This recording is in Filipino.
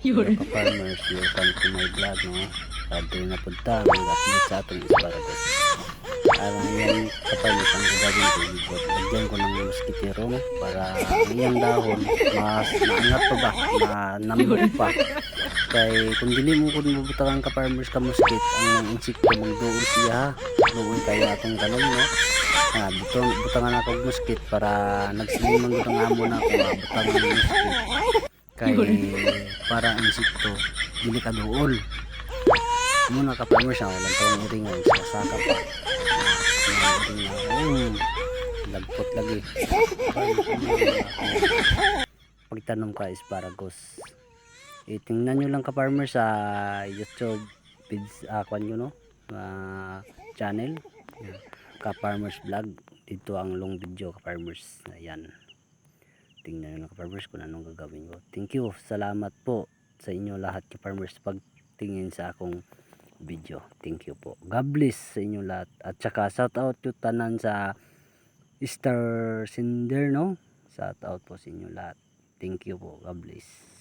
Hello ka-farmers, welcome to my vlog, no? Pwede na punta, mag-update sa atong asparagus. Parang yan ka-farmers ang gagawin ko, lagyan ko ng mosquitero, no? Para ang dahon, mas maangat pa ba, manamot pa. Kaya kung dili mo kung mabutakan ka-farmers ka mosquit, ang insekto magduol siya, doon kayo atong kanon, no? Butangan ako mosquit para nagsilimang gutang amo na ako, butangan ng mosquit. Kay para ang insekto dili ka duol muna ka farmers na walang tawang iringan sa saka pa lagpot lagi pagtanom ka asparagus. Tingnan nyo lang ka farmers sa YouTube page nyo, no, channel ka farmers vlog. Dito ang long video ka farmers. Ayan, tingnan nyo lang ka-farmers kung anong gagawin ko. Thank you, salamat po sa inyo lahat ka-farmers pagtingin sa akong video. Thank you po, God bless sa inyo lahat. At saka shout out yung tanan sa Star Sender, no? Shout out po sa inyo lahat. Thank you po, God bless.